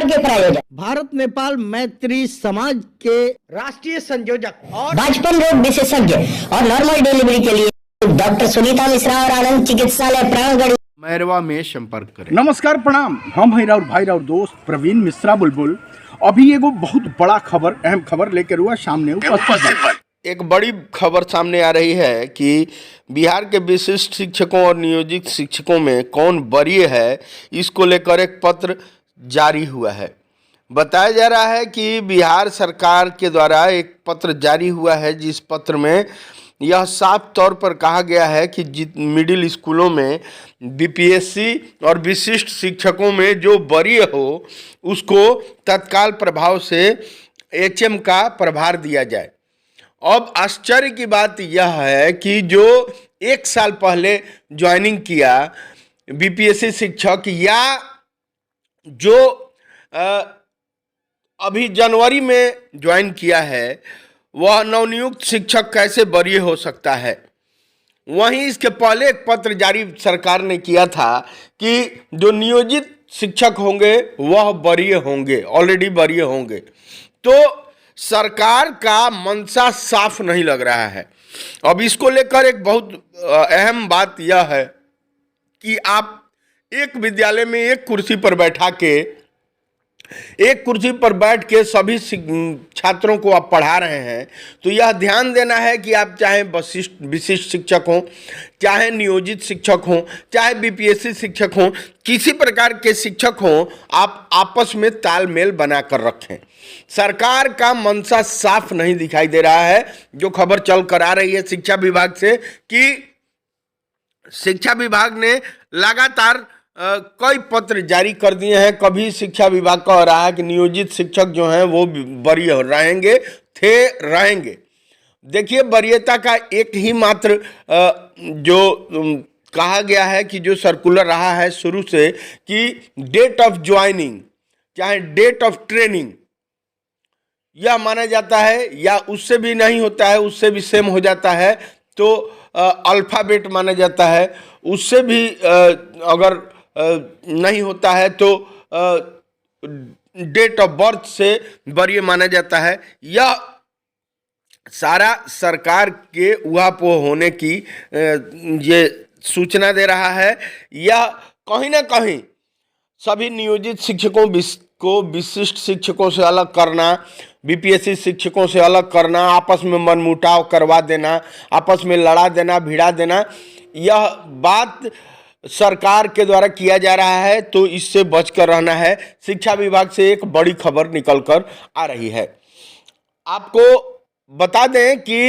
के प्रायोजक, भारत नेपाल मैत्री समाज के राष्ट्रीय संयोजक और बचपन रोग विशेषज्ञ और नॉर्मल डिलीवरी के लिए डॉक्टर सुनीता मिश्रा और आनंद चिकित्सालय प्राणगढ़ मैरवा में संपर्क करें। नमस्कार, प्रणाम। हम हैं और भाई और दोस्त प्रवीण मिश्रा बुलबुल। अभी एगो बहुत बड़ा खबर, अहम खबर लेकर हुआ सामने उपस्थित। एक बड़ी खबर सामने आ रही है कि बिहार के विशिष्ट शिक्षकों और नियोजित शिक्षकों में कौन वरीय है, इसको लेकर एक पत्र जारी हुआ है। बताया जा रहा है कि बिहार सरकार के द्वारा एक पत्र जारी हुआ है, जिस पत्र में यह साफ तौर पर कहा गया है कि मिडिल स्कूलों में बीपीएससी और विशिष्ट शिक्षकों में जो वरीय हो उसको तत्काल प्रभाव से एचएम का प्रभार दिया जाए। अब आश्चर्य की बात यह है कि जो एक साल पहले ज्वाइनिंग किया बीपीएससी शिक्षक या जो अभी जनवरी में ज्वाइन किया है, वह नवनियुक्त शिक्षक कैसे वरीय हो सकता है। वहीं इसके पहले एक पत्र जारी सरकार ने किया था कि जो नियोजित शिक्षक होंगे वह वरीय होंगे, ऑलरेडी वरीय होंगे। तो सरकार का मंशा साफ नहीं लग रहा है। अब इसको लेकर एक बहुत अहम बात यह है कि आप एक विद्यालय में एक कुर्सी पर बैठ के सभी छात्रों को आप पढ़ा रहे हैं, तो यह ध्यान देना है कि आप चाहे विशिष्ट शिक्षक हों, चाहे नियोजित शिक्षक हों, चाहे बीपीएससी शिक्षक हों, किसी प्रकार के शिक्षक हों, आप आपस में तालमेल बनाकर रखें। सरकार का मंशा साफ नहीं दिखाई दे रहा है। जो खबर चल कर आ रही है शिक्षा विभाग से कि शिक्षा विभाग ने लगातार कई पत्र जारी कर दिए हैं। कभी शिक्षा विभाग कह रहा है कि नियोजित शिक्षक जो हैं वो वरीय रहेंगे। देखिए, वरीयता का एक ही मात्र जो कहा गया है कि जो सर्कुलर रहा है शुरू से कि डेट ऑफ ज्वाइनिंग चाहे डेट ऑफ ट्रेनिंग यह माना जाता है, या उससे भी नहीं होता है, उससे भी सेम हो जाता है तो अल्फ़ाबेट माना जाता है, उससे भी अगर नहीं होता है तो डेट ऑफ बर्थ से वरीय माना जाता है। यह सारा सरकार के उहापोह होने की ये सूचना दे रहा है। यह कहीं ना कहीं सभी नियोजित शिक्षकों को विशिष्ट शिक्षकों से अलग करना, बीपीएससी शिक्षकों से अलग करना, आपस में मनमुटाव करवा देना, आपस में लड़ा देना, भिड़ा देना, यह बात सरकार के द्वारा किया जा रहा है। तो इससे बचकर रहना है। शिक्षा विभाग से एक बड़ी खबर निकलकर आ रही है। आपको बता दें कि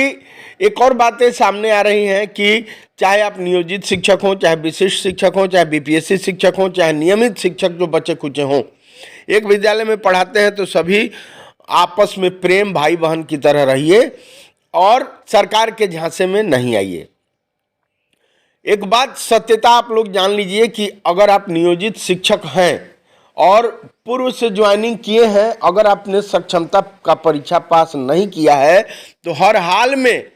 एक और बातें सामने आ रही हैं कि चाहे आप नियोजित शिक्षक हों, चाहे विशिष्ट शिक्षक हों, चाहे बीपीएससी शिक्षक हों, चाहे नियमित शिक्षक जो बच्चे खुचे हों, एक विद्यालय में पढ़ाते हैं तो सभी आपस में प्रेम भाई बहन की तरह रहिए और सरकार के झांसे में नहीं आइए। एक बात सत्यता आप लोग जान लीजिए कि अगर आप नियोजित शिक्षक हैं और पूर्व से ज्वाइनिंग किए हैं, अगर आपने सक्षमता का परीक्षा पास नहीं किया है तो हर हाल में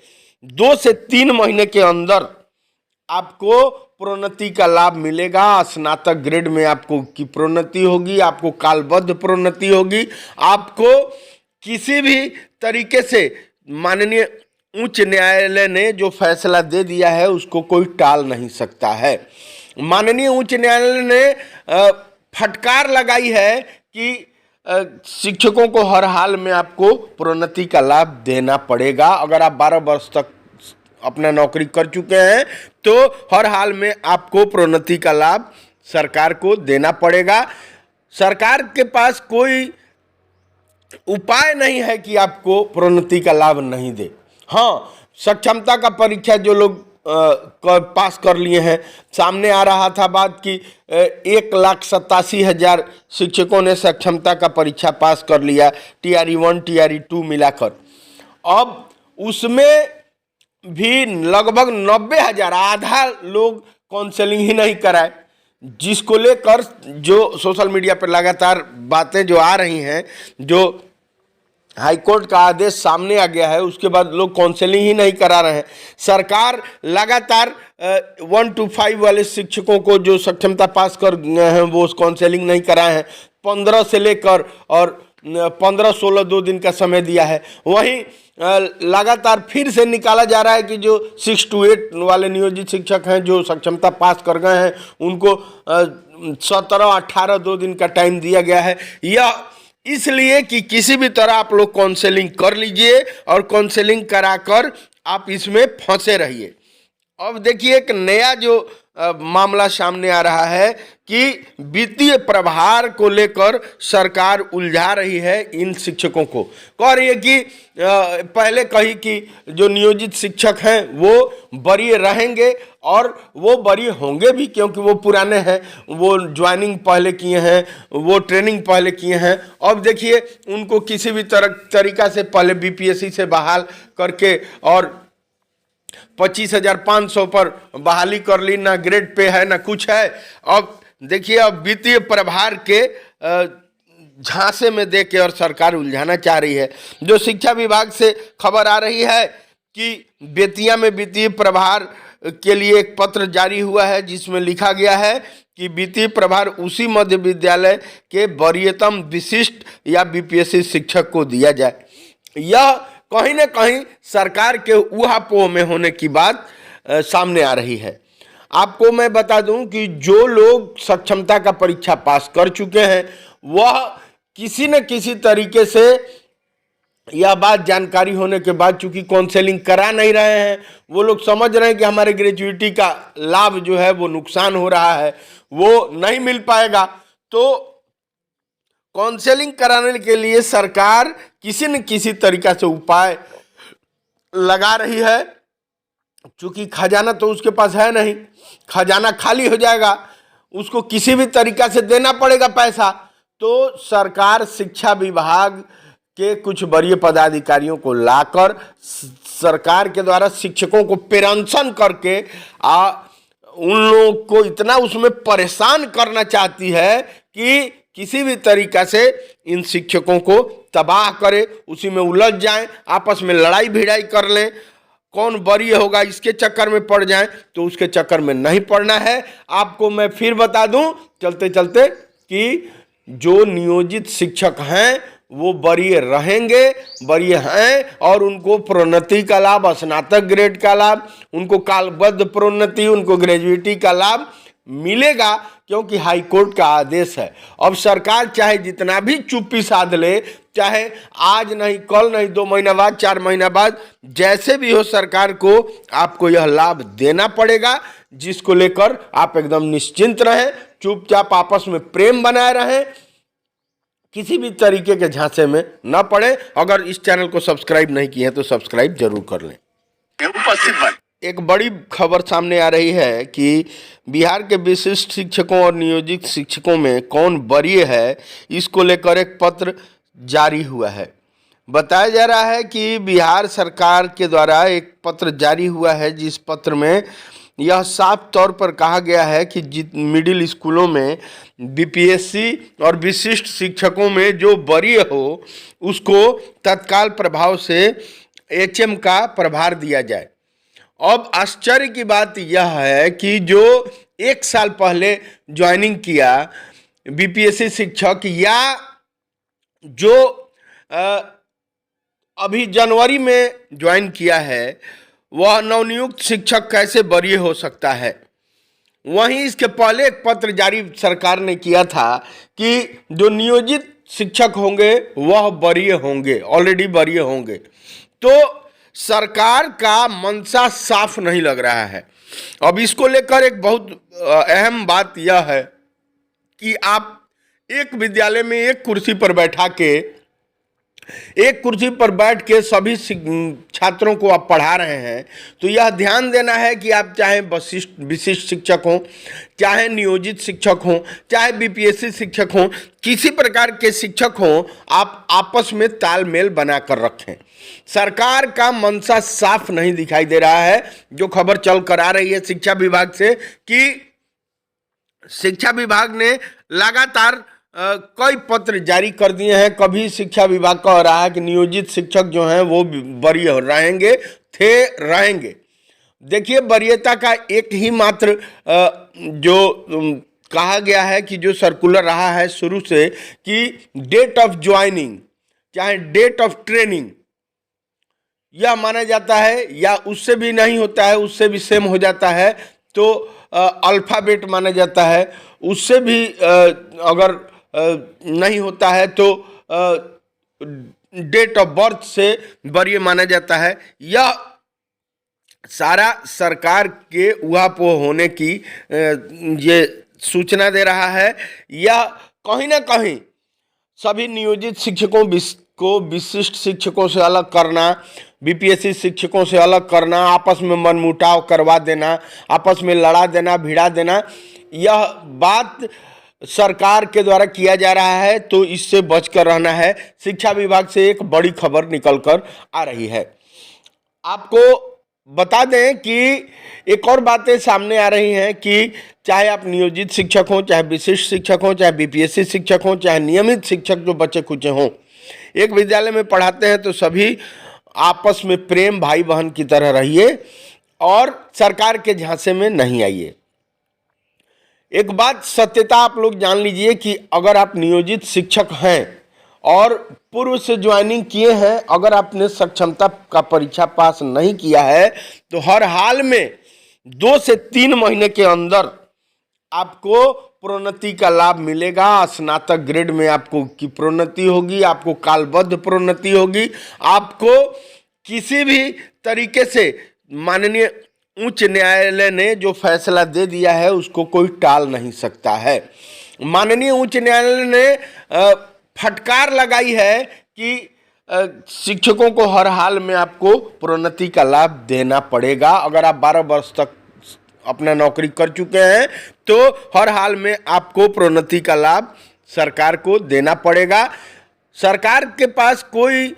2 से 3 महीने के अंदर आपको प्रोन्नति का लाभ मिलेगा। स्नातक ग्रेड में आपको की प्रोन्नति होगी, आपको कालबद्ध प्रोन्नति होगी। आपको किसी भी तरीके से माननीय उच्च न्यायालय ने जो फैसला दे दिया है उसको कोई टाल नहीं सकता है। माननीय उच्च न्यायालय ने फटकार लगाई है कि शिक्षकों को हर हाल में आपको प्रोन्नति का लाभ देना पड़ेगा। अगर आप 12 वर्ष तक अपना नौकरी कर चुके हैं तो हर हाल में आपको प्रोन्नति का लाभ सरकार को देना पड़ेगा। सरकार के पास कोई उपाय नहीं है कि आपको प्रोन्नति का लाभ नहीं दे। हाँ, सक्षमता का परीक्षा जो लोग पास कर लिए हैं, सामने आ रहा था बात कि 1,87,000 शिक्षकों ने सक्षमता का परीक्षा पास कर लिया, TRE 1 TRE 2 मिलाकर। अब उसमें भी लगभग 90,000, आधा लोग काउंसलिंग ही नहीं कराए, जिसको लेकर जो सोशल मीडिया पर लगातार बातें जो आ रही हैं, जो हाईकोर्ट का आदेश सामने आ गया है, उसके बाद लोग काउंसलिंग ही नहीं करा रहे हैं। सरकार लगातार 1 to 5 वाले शिक्षकों को जो सक्षमता पास कर गए हैं वो काउंसलिंग नहीं कराए हैं। 15 से लेकर और 15-16 2 दिन का समय दिया है। वहीं लगातार फिर से निकाला जा रहा है कि जो 6 to 8 वाले नियोजित शिक्षक हैं जो सक्षमता पास कर गए हैं उनको 17-18 2 दिन का टाइम दिया गया है। यह इसलिए कि किसी भी तरह आप लोग काउंसलिंग कर लीजिए और काउंसलिंग कराकर आप इसमें फंसे रहिए। अब देखिए एक नया जो मामला सामने आ रहा है कि वित्तीय प्रभार को लेकर सरकार उलझा रही है इन शिक्षकों को। कह रही है कि पहले कही कि जो नियोजित शिक्षक हैं वो वरीय रहेंगे और वो वरीय होंगे भी, क्योंकि वो पुराने हैं, वो ज्वाइनिंग पहले किए हैं, वो ट्रेनिंग पहले किए हैं। अब देखिए उनको किसी भी तरीका से पहले बीपीएससी से बहाल करके और 25,500 पर बहाली कर ली, ना ग्रेड पे है ना कुछ है। अब देखिए अब वित्तीय प्रभार के झांसे में दे के और सरकार उलझाना चाह रही है। जो शिक्षा विभाग से खबर आ रही है कि बेतिया में वित्तीय प्रभार के लिए एक पत्र जारी हुआ है जिसमें लिखा गया है कि वित्तीय प्रभार उसी मध्य विद्यालय के वरीयतम विशिष्ट या बीपीएससी शिक्षक को दिया जाए। यह कहीं न कहीं सरकार के ऊहापोह में होने की बात सामने आ रही है। आपको मैं बता दूं कि जो लोग सक्षमता का परीक्षा पास कर चुके हैं वह किसी न किसी तरीके से यह बात जानकारी होने के बाद, चूंकि काउंसलिंग करा नहीं रहे हैं, वो लोग समझ रहे हैं कि हमारे ग्रेजुएटी का लाभ जो है वो नुकसान हो रहा है, वो नहीं मिल पाएगा। तो काउंसलिंग कराने के लिए सरकार किसी न किसी तरीका से उपाय लगा रही है। चूंकि खजाना तो उसके पास है नहीं, खजाना खाली हो जाएगा, उसको किसी भी तरीका से देना पड़ेगा पैसा। तो सरकार शिक्षा विभाग के कुछ वरीय पदाधिकारियों को लाकर सरकार के द्वारा शिक्षकों को पेंशन करके उन लोगों को इतना उसमें परेशान करना चाहती है कि किसी भी तरीका से इन शिक्षकों को तबाह करे, उसी में उलझ जाएं, आपस में लड़ाई भिड़ाई कर लें, कौन वरीय होगा इसके चक्कर में पड़ जाएं। तो उसके चक्कर में नहीं पड़ना है। आपको मैं फिर बता दूं चलते चलते कि जो नियोजित शिक्षक हैं वो वरीय रहेंगे, वरीय हैं, और उनको प्रोन्नति का लाभ, स्नातक ग्रेड का लाभ, उनको कालबद्ध प्रोन्नति, उनको ग्रेजुएटी का लाभ मिलेगा, क्योंकि हाई कोर्ट का आदेश है। अब सरकार चाहे जितना भी चुप्पी साध ले, चाहे आज नहीं कल नहीं 2 महीना बाद 4 महीना बाद, जैसे भी हो सरकार को आपको यह लाभ देना पड़ेगा, जिसको लेकर आप एकदम निश्चिंत रहें, चुपचाप आपस में प्रेम बनाए रहें, किसी भी तरीके के झांसे में न पड़े। अगर इस चैनल को सब्सक्राइब नहीं किए हैं तो सब्सक्राइब जरूर कर लें। एक बड़ी खबर सामने आ रही है कि बिहार के विशिष्ट शिक्षकों और नियोजित शिक्षकों में कौन वरीय है, इसको लेकर एक पत्र जारी हुआ है। बताया जा रहा है कि बिहार सरकार के द्वारा एक पत्र जारी हुआ है, जिस पत्र में यह साफ तौर पर कहा गया है कि मिडिल स्कूलों में बीपीएससी और विशिष्ट शिक्षकों में जो वरीय हो उसको तत्काल प्रभाव से एचएम का प्रभार दिया जाए। अब आश्चर्य की बात यह है कि जो 1 साल पहले ज्वाइनिंग किया बीपीएससी शिक्षक, या जो अभी जनवरी में ज्वाइन किया है, वह नवनियुक्त शिक्षक कैसे वरीय हो सकता है। वहीं इसके पहले एक पत्र जारी सरकार ने किया था कि जो नियोजित शिक्षक होंगे वह वरीय होंगे, ऑलरेडी वरीय होंगे। तो सरकार का मंशा साफ नहीं लग रहा है। अब इसको लेकर एक बहुत अहम बात यह है कि आप एक विद्यालय में एक कुर्सी पर बैठ के सभी छात्रों को आप पढ़ा रहे हैं, तो यह ध्यान देना है कि आप चाहे विशिष्ट शिक्षक हों, चाहे नियोजित शिक्षक हों, चाहे बीपीएससी शिक्षक हों, किसी प्रकार के शिक्षक हों, आप आपस में तालमेल बनाकर रखें। सरकार का मंशा साफ नहीं दिखाई दे रहा है। जो खबर चल कर आ रही है शिक्षा विभाग से कि शिक्षा विभाग ने लगातार कई पत्र जारी कर दिए हैं। कभी शिक्षा विभाग कह रहा है कि नियोजित शिक्षक जो हैं वो वरीय रहेंगे। देखिए, वरीयता का एक ही मात्र जो कहा गया है कि जो सर्कुलर रहा है शुरू से कि डेट ऑफ ज्वाइनिंग चाहे डेट ऑफ ट्रेनिंग यह माना जाता है, या उससे भी नहीं होता है, उससे भी सेम हो जाता है तो अल्फ़ाबेट माना जाता है, उससे भी अगर नहीं होता है तो डेट ऑफ बर्थ से वरीय माना जाता है। यह सारा सरकार के उहापोह होने की ये सूचना दे रहा है, या कहीं ना कहीं सभी नियोजित शिक्षकों को विशिष्ट शिक्षकों से अलग करना, बीपीएससी शिक्षकों से अलग करना, आपस में मनमुटाव करवा देना, आपस में लड़ा देना, भिड़ा देना, यह बात सरकार के द्वारा किया जा रहा है। तो इससे बचकर रहना है। शिक्षा विभाग से एक बड़ी खबर निकलकर आ रही है। आपको बता दें कि एक और बातें सामने आ रही हैं कि चाहे आप नियोजित शिक्षक हों, चाहे विशिष्ट शिक्षक हों, चाहे बीपीएससी शिक्षक हों, चाहे नियमित शिक्षक जो बच्चे खुचे हों, एक विद्यालय में पढ़ाते हैं तो सभी आपस में प्रेम भाई बहन की तरह रहिए और सरकार के झांसे में नहीं आइए। एक बात सत्यता आप लोग जान लीजिए कि अगर आप नियोजित शिक्षक हैं और पूर्व से ज्वाइनिंग किए हैं, अगर आपने सक्षमता का परीक्षा पास नहीं किया है तो हर हाल में 2 से 3 महीने के अंदर आपको प्रोन्नति का लाभ मिलेगा। स्नातक ग्रेड में आपको की प्रोन्नति होगी, आपको कालबद्ध प्रोन्नति होगी। आपको किसी भी तरीके से माननीय उच्च न्यायालय ने जो फैसला दे दिया है उसको कोई टाल नहीं सकता है। माननीय उच्च न्यायालय ने फटकार लगाई है कि शिक्षकों को हर हाल में आपको प्रोन्नति का लाभ देना पड़ेगा। अगर आप 12 वर्ष तक अपना नौकरी कर चुके हैं तो हर हाल में आपको प्रोन्नति का लाभ सरकार को देना पड़ेगा। सरकार के पास कोई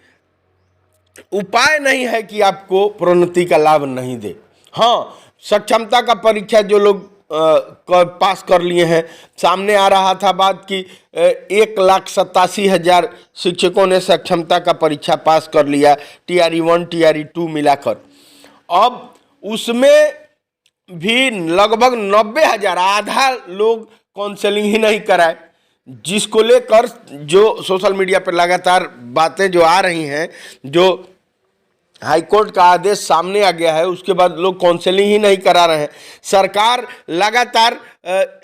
उपाय नहीं है कि आपको प्रोन्नति का लाभ नहीं दे। हाँ, सक्षमता का परीक्षा जो लोग पास कर लिए हैं, सामने आ रहा था बात कि 1,87,000 शिक्षकों ने सक्षमता का परीक्षा पास कर लिया, टीआरई 1 टीआरई 2 मिलाकर। अब उसमें भी लगभग 90,000, आधा लोग काउंसलिंग ही नहीं कराए, जिसको लेकर जो सोशल मीडिया पर लगातार बातें जो आ रही हैं, जो हाईकोर्ट का आदेश सामने आ गया है, उसके बाद लोग काउंसलिंग ही नहीं करा रहे हैं। सरकार लगातार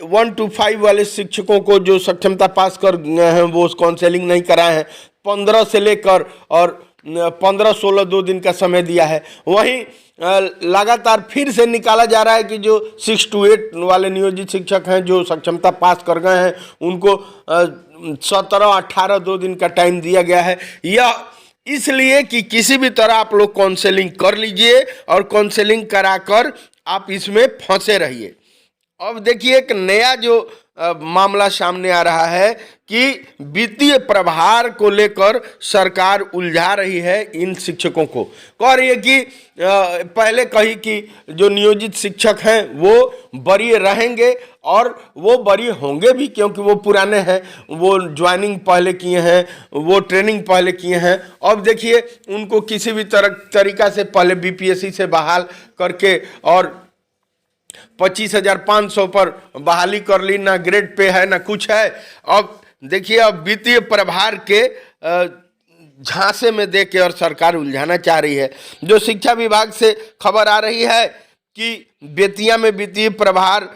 1 to 5 वाले शिक्षकों को जो सक्षमता पास कर गए हैं वो काउंसलिंग नहीं कराए हैं। 15 से लेकर और 15-16 2 दिन का समय दिया है। वहीं लगातार फिर से निकाला जा रहा है कि जो 6 to 8 वाले नियोजित शिक्षक हैं जो सक्षमता पास कर गए हैं उनको 17-18 2 दिन का टाइम दिया गया है। यह इसलिए कि किसी भी तरह आप लोग काउंसलिंग कर लीजिए और काउंसलिंग कराकर आप इसमें फंसे रहिए। अब देखिए एक नया जो मामला सामने आ रहा है कि वित्तीय प्रभार को लेकर सरकार उलझा रही है इन शिक्षकों को। कह रही है कि पहले कही कि जो नियोजित शिक्षक हैं वो वरीय रहेंगे और वो वरीय होंगे भी, क्योंकि वो पुराने हैं, वो ज्वाइनिंग पहले किए हैं, वो ट्रेनिंग पहले किए हैं। अब देखिए उनको किसी भी तरीका से पहले बीपीएससी से बहाल करके और 25,500 पर बहाली कर ली, ना ग्रेड पे है ना कुछ है। अब देखिए अब वित्तीय प्रभार के झांसे में देके और सरकार उलझाना चाह रही है। जो शिक्षा विभाग से खबर आ रही है कि बेतिया में वित्तीय प्रभार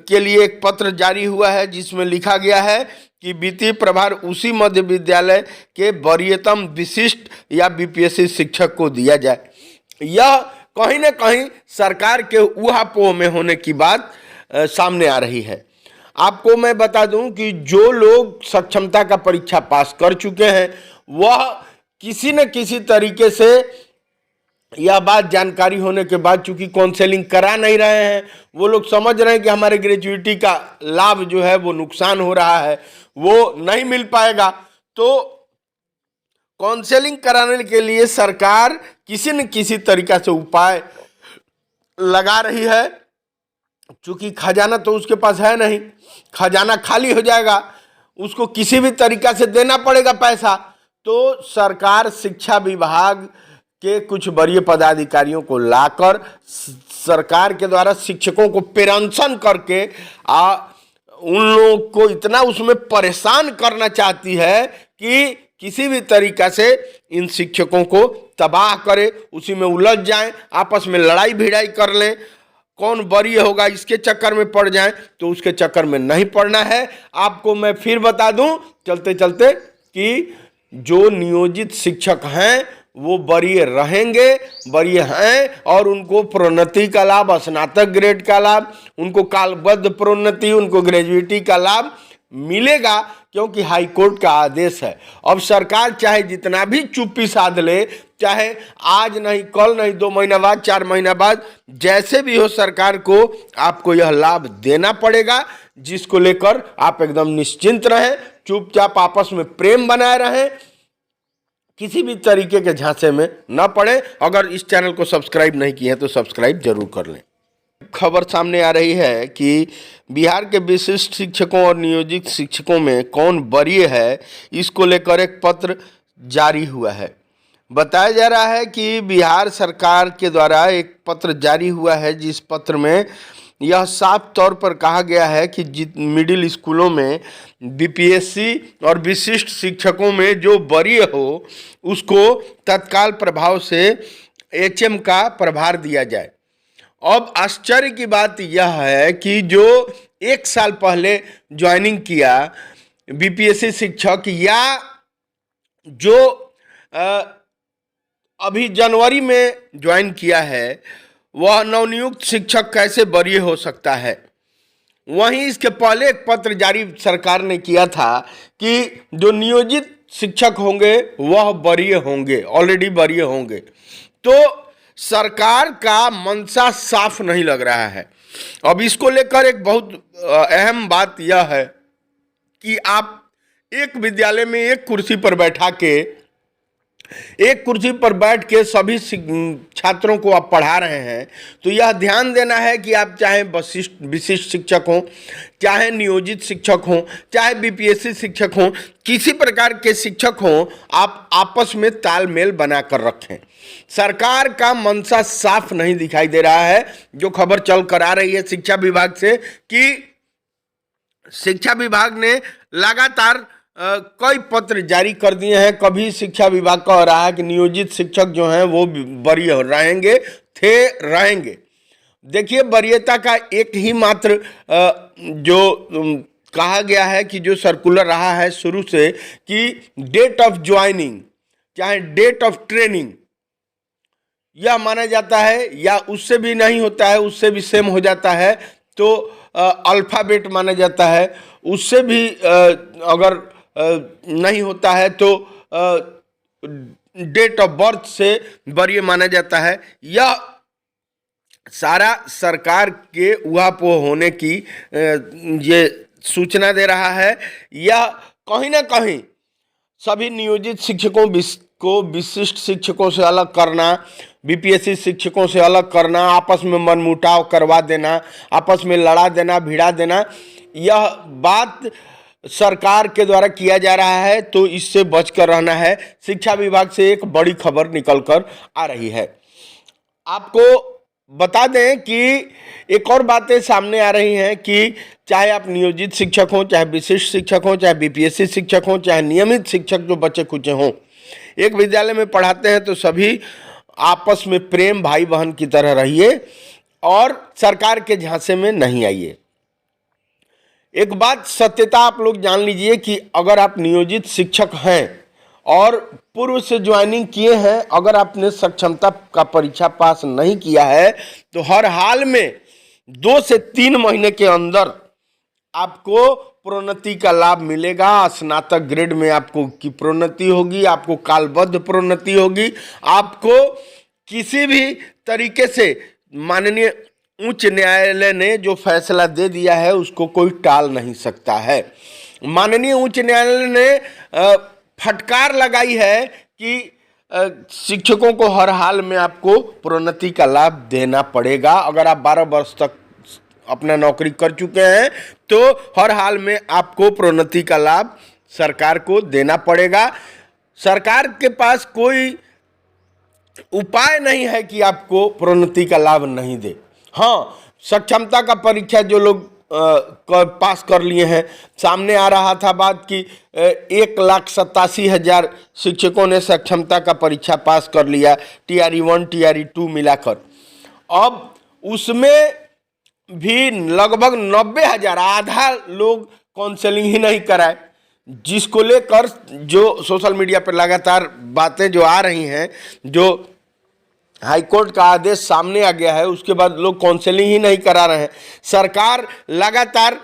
के लिए एक पत्र जारी हुआ है जिसमें लिखा गया है कि वित्तीय प्रभार उसी मध्य विद्यालय के वरीयतम विशिष्ट या बीपीएससी शिक्षक को दिया जाए। यह कहीं ना कहीं सरकार के उहापोह में होने की बात सामने आ रही है। आपको मैं बता दूं कि जो लोग सक्षमता का परीक्षा पास कर चुके हैं वह किसी न किसी तरीके से यह बात जानकारी होने के बाद, चूंकि काउंसलिंग करा नहीं रहे हैं, वो लोग समझ रहे हैं कि हमारे ग्रेजुएटी का लाभ जो है वो नुकसान हो रहा है, वो नहीं मिल पाएगा। तो काउंसलिंग कराने के लिए सरकार किसी न किसी तरीका से उपाय लगा रही है। चूंकि खजाना तो उसके पास है नहीं, खजाना खाली हो जाएगा, उसको किसी भी तरीका से देना पड़ेगा पैसा। तो सरकार शिक्षा विभाग के कुछ वरीय पदाधिकारियों को लाकर सरकार के द्वारा शिक्षकों को पेंशन करके उन लोगों को इतना उसमें परेशान करना चाहती है कि किसी भी तरीका से इन शिक्षकों को तबाह करे, उसी में उलझ जाएं, आपस में लड़ाई भिड़ाई कर लें, कौन बरी होगा इसके चक्कर में पड़ जाएं। तो उसके चक्कर में नहीं पड़ना है। आपको मैं फिर बता दूं चलते चलते कि जो नियोजित शिक्षक हैं वो वरीय रहेंगे, वरीय हैं, और उनको प्रोन्नति का लाभ, स्नातक ग्रेड का लाभ, उनको कालबद्ध प्रोन्नति, उनको ग्रेजुएटी का लाभ मिलेगा, क्योंकि हाई कोर्ट का आदेश है। अब सरकार चाहे जितना भी चुप्पी साध ले, चाहे आज नहीं, कल नहीं, 2 महीना बाद, 4 महीना बाद, जैसे भी हो, सरकार को आपको यह लाभ देना पड़ेगा, जिसको लेकर आप एकदम निश्चिंत रहें, चुपचाप आपस में प्रेम बनाए रहें, किसी भी तरीके के झांसे में न पड़े। अगर इस चैनल को सब्सक्राइब नहीं किया है तो सब्सक्राइब जरूर कर लें। खबर सामने आ रही है कि बिहार के विशिष्ट शिक्षकों और नियोजित शिक्षकों में कौन वरीय है, इसको लेकर एक पत्र जारी हुआ है। बताया जा रहा है कि बिहार सरकार के द्वारा एक पत्र जारी हुआ है, जिस पत्र में यह साफ तौर पर कहा गया है कि मिडिल स्कूलों में बीपीएससी और विशिष्ट शिक्षकों में जो वरीय हो उसको तत्काल प्रभाव से एचएम का प्रभार दिया जाए। अब आश्चर्य की बात यह है कि जो 1 साल पहले ज्वाइनिंग किया बीपीएससी शिक्षक, या जो अभी जनवरी में ज्वाइन किया है, वह नवनियुक्त शिक्षक कैसे वरीय हो सकता है। वहीं इसके पहले एक पत्र जारी सरकार ने किया था कि जो नियोजित शिक्षक होंगे वह वरीय होंगे, ऑलरेडी वरीय होंगे। तो सरकार का मंशा साफ नहीं लग रहा है। अब इसको लेकर एक बहुत अहम बात यह है कि आप एक विद्यालय में एक कुर्सी पर बैठ के सभी छात्रों को आप पढ़ा रहे हैं, तो यह ध्यान देना है कि आप चाहे विशिष्ट शिक्षक हों, चाहे नियोजित शिक्षक हों, चाहे बीपीएससी शिक्षक हों, किसी प्रकार के शिक्षक हों, आप आपस में तालमेल बनाकर रखें। सरकार का मंशा साफ नहीं दिखाई दे रहा है। जो खबर चल कर आ रही है शिक्षा विभाग से कि शिक्षा विभाग ने लगातार कई पत्र जारी कर दिए हैं। कभी शिक्षा विभाग कह रहा है कि नियोजित शिक्षक जो हैं वो वरीय रहेंगे। देखिए, वरीयता का एक ही मात्र जो कहा गया है कि जो सर्कुलर रहा है शुरू से कि डेट ऑफ ज्वाइनिंग चाहे डेट ऑफ ट्रेनिंग, यह माना जाता है, या उससे भी नहीं होता है, उससे भी सेम हो जाता है तो अल्फ़ाबेट माना जाता है, उससे भी अगर नहीं होता है तो डेट ऑफ बर्थ से वरीय माना जाता है। यह सारा सरकार के उहापोह होने की ये सूचना दे रहा है। यह कहीं ना कहीं सभी नियोजित शिक्षकों को विशिष्ट शिक्षकों से अलग करना, बीपीएससी शिक्षकों से अलग करना, आपस में मनमुटाव करवा देना, आपस में लड़ा देना, भिड़ा देना, यह बात सरकार के द्वारा किया जा रहा है। तो इससे बचकर रहना है। शिक्षा विभाग से एक बड़ी खबर निकलकर आ रही है। आपको बता दें कि एक और बातें सामने आ रही हैं कि चाहे आप नियोजित शिक्षक हों, चाहे विशिष्ट शिक्षक हों, चाहे बीपीएससी शिक्षक हों, चाहे नियमित शिक्षक जो बच्चे खुचे हों, एक विद्यालय में पढ़ाते हैं तो सभी आपस में प्रेम भाई बहन की तरह रहिए और सरकार के झांसे में नहीं आइए। एक बात सत्यता आप लोग जान लीजिए कि अगर आप नियोजित शिक्षक हैं और पूर्व से ज्वाइनिंग किए हैं, अगर आपने सक्षमता का परीक्षा पास नहीं किया है तो हर हाल में 2 से 3 महीने के अंदर आपको प्रोन्नति का लाभ मिलेगा। स्नातक ग्रेड में आपको की प्रोन्नति होगी, आपको कालबद्ध प्रोन्नति होगी। आपको किसी भी तरीके से माननीय उच्च न्यायालय ने जो फैसला दे दिया है उसको कोई टाल नहीं सकता है। माननीय उच्च न्यायालय ने फटकार लगाई है कि शिक्षकों को हर हाल में आपको प्रोन्नति का लाभ देना पड़ेगा। अगर आप 12 वर्ष तक अपना नौकरी कर चुके हैं तो हर हाल में आपको प्रोन्नति का लाभ सरकार को देना पड़ेगा। सरकार के पास कोई उपाय नहीं है कि आपको प्रोन्नति का लाभ नहीं दे। हाँ, सक्षमता का परीक्षा जो लोग पास कर लिए हैं। सामने आ रहा था बात कि 1,87,000 शिक्षकों ने सक्षमता का परीक्षा पास कर लिया, TRE 1 TRE 2 मिलाकर। अब उसमें भी लगभग 90,000, आधा लोग काउंसलिंग ही नहीं कराए, जिसको लेकर जो सोशल मीडिया पर लगातार बातें जो आ रही हैं, जो हाईकोर्ट का आदेश सामने आ गया है, उसके बाद लोग काउंसलिंग ही नहीं करा रहे हैं। सरकार लगातार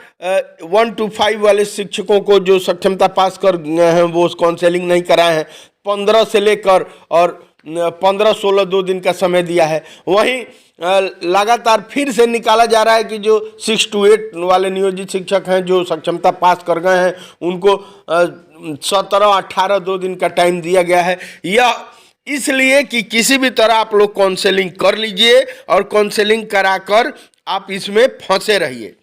1 to 5 वाले शिक्षकों को जो सक्षमता पास कर गए हैं वो काउंसलिंग नहीं कराए हैं। 15 से लेकर और 15-16 2 दिन का समय दिया है। वहीं लगातार फिर से निकाला जा रहा है कि जो 6 to 8 वाले नियोजित शिक्षक हैं जो सक्षमता पास कर गए हैं उनको 17-18 2 दिन का टाइम दिया गया है। यह इसलिए कि किसी भी तरह आप लोग काउंसलिंग कर लीजिए और काउंसलिंग कराकर आप इसमें फंसे रहिए।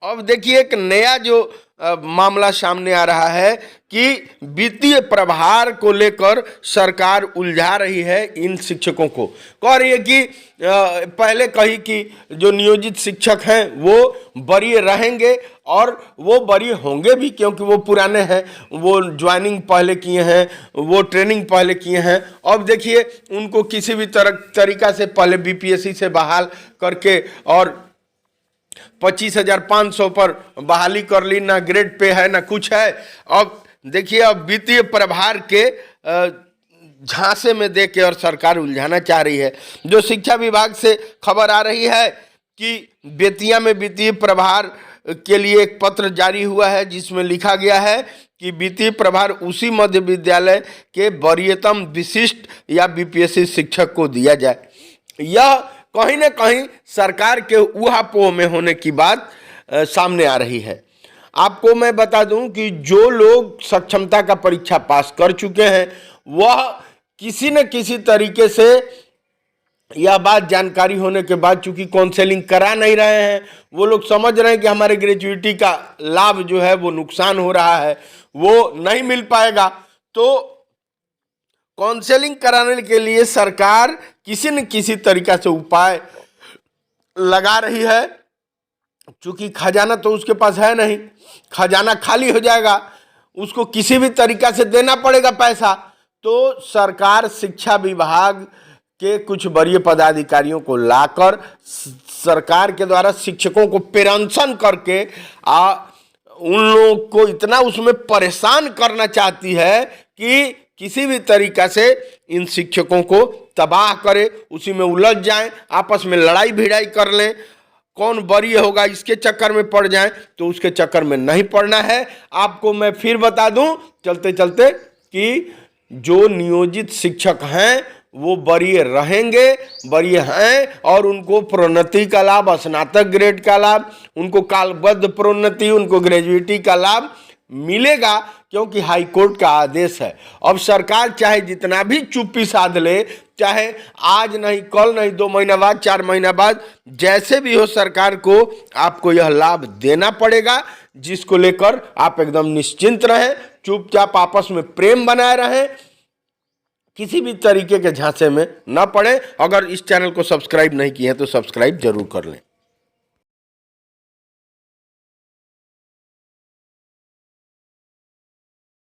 अब देखिए एक नया जो मामला सामने आ रहा है कि वित्तीय प्रभार को लेकर सरकार उलझा रही है इन शिक्षकों को। कह रही है कि पहले कही कि जो नियोजित शिक्षक हैं वो वरीय रहेंगे और वो वरीय होंगे भी, क्योंकि वो पुराने हैं, वो ज्वाइनिंग पहले किए हैं, वो ट्रेनिंग पहले किए हैं। अब देखिए उनको किसी भी तरीका से पहले BPSC से बहाल करके और 25,500 पर बहाली कर ली, ना ग्रेड पे है ना कुछ है। अब देखिए अब वित्तीय प्रभार के झांसे में दे के और सरकार उलझाना चाह रही है। जो शिक्षा विभाग से खबर आ रही है कि बेतिया में वित्तीय प्रभार के लिए एक पत्र जारी हुआ है जिसमें लिखा गया है कि वित्तीय प्रभार उसी मध्य विद्यालय के वरीयतम विशिष्ट या BPSC शिक्षक को दिया जाए। यह कहीं ना कहीं सरकार के ऊहापोह में होने की बात सामने आ रही है। आपको मैं बता दूं कि जो लोग सक्षमता का परीक्षा पास कर चुके हैं वह किसी न किसी तरीके से यह बात जानकारी होने के बाद, चूंकि काउंसलिंग करा नहीं रहे हैं, वो लोग समझ रहे हैं कि हमारे ग्रेजुएटी का लाभ जो है वो नुकसान हो रहा है, वो नहीं मिल पाएगा। तो काउंसलिंग कराने के लिए सरकार किसी न किसी तरीका से उपाय लगा रही है। चूंकि खजाना तो उसके पास है नहीं, खजाना खाली हो जाएगा, उसको किसी भी तरीका से देना पड़ेगा पैसा। तो सरकार शिक्षा विभाग के कुछ वरीय पदाधिकारियों को लाकर सरकार के द्वारा शिक्षकों को पेंशन करके उन लोगों को इतना उसमें परेशान करना चाहती है कि किसी भी तरीका से इन शिक्षकों को तबाह करे, उसी में उलझ जाएं, आपस में लड़ाई भिड़ाई कर लें, कौन वरीय होगा इसके चक्कर में पड़ जाएं। तो उसके चक्कर में नहीं पड़ना है। आपको मैं फिर बता दूं चलते चलते कि जो नियोजित शिक्षक हैं वो वरीय रहेंगे, वरीय हैं, और उनको प्रोन्नति का लाभ, स्नातक ग्रेड का लाभ, उनको कालबद्ध प्रोन्नति, उनको ग्रेजुएटी का लाभ मिलेगा, क्योंकि हाई कोर्ट का आदेश है। अब सरकार चाहे जितना भी चुप्पी साध ले, चाहे आज नहीं कल नहीं 2 महीना बाद 4 महीना बाद, जैसे भी हो सरकार को आपको यह लाभ देना पड़ेगा, जिसको लेकर आप एकदम निश्चिंत रहें, चुपचाप आपस में प्रेम बनाए रहें, किसी भी तरीके के झांसे में न पड़े। अगर इस चैनल को सब्सक्राइब नहीं किया है तो सब्सक्राइब जरूर कर लें।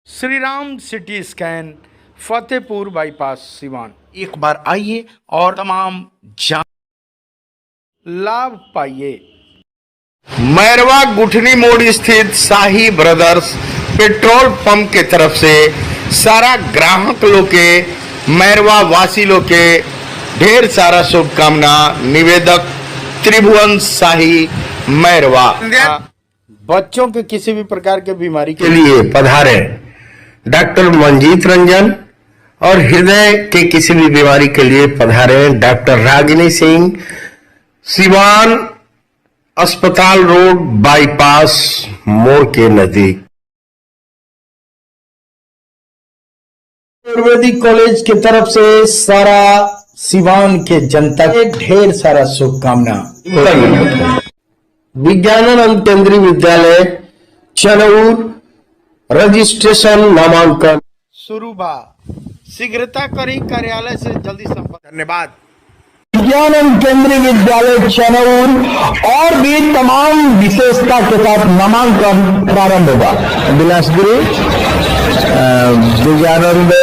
Shri Ram CT scan, Fatehpur bypass, Siwan. एक बार आइए और तमाम लाभ पाइए। मैरवा गुठनी मोड़ स्थित शाही ब्रदर्स पेट्रोल पंप के तरफ से सारा ग्राहक लोग के, मैरवा वासी लोग के ढेर सारा शुभकामना। निवेदक त्रिभुवन शाही, मैरवा। बच्चों के किसी भी प्रकार के बीमारी के लिए पधारे डॉक्टर मंजीत रंजन, और हृदय के किसी भी बीमारी के लिए पधारे डॉक्टर रागिनी सिंह, सिवान अस्पताल रोड बाईपास मोड़ के नजदीक। आयुर्वेदिक कॉलेज की तरफ से सारा सिवान के जनता के ढेर सारा शुभकामना। विज्ञानानंद केंद्रीय विद्यालय चनौर, रजिस्ट्रेशन नामांकन शुरू बा। शीघ्रता करी, कार्यालय से जल्दी संपर्क। धन्यवाद। विज्ञान केंद्रीय विद्यालय चनौर और भी तमाम विशेषता के साथ नामांकन प्रारंभ हुआ। बिलासपुरी विज्ञानंद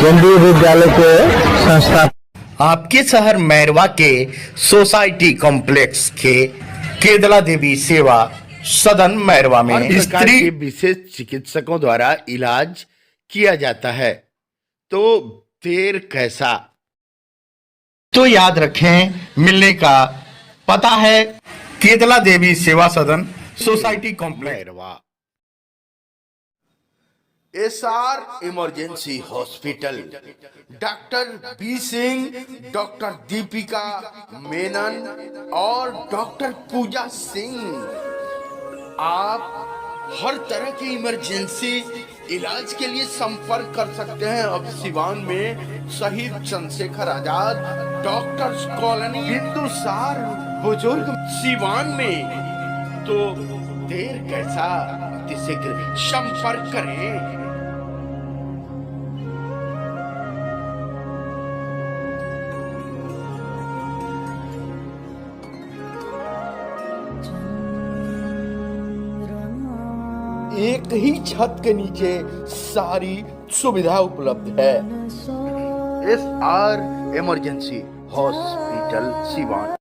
केंद्रीय विद्यालय के संस्था आपके शहर मैरवा के सोसाइटी कॉम्प्लेक्स के केदला देवी सेवा सदन मैरवा में स्त्री विशेष चिकित्सकों द्वारा इलाज किया जाता है, तो देर कैसा। तो याद रखें, मिलने का पता है केदला Devi Seva Sadan society complex Mairwa. SR emergency hospital, doctor B Singh, doctor Deepika Menon और डॉक्टर पूजा सिंह, आप हर तरह की इमरजेंसी इलाज के लिए संपर्क कर सकते हैं। अब सिवान में शहीद चंद्रशेखर आजाद डॉक्टर्स कॉलोनी बिंदुसार बुजुर्ग सिवान में, तो देर कैसा, शीघ्र संपर्क करें। एक ही छत के नीचे सारी सुविधा उपलब्ध है। SR emergency hospital Siwan.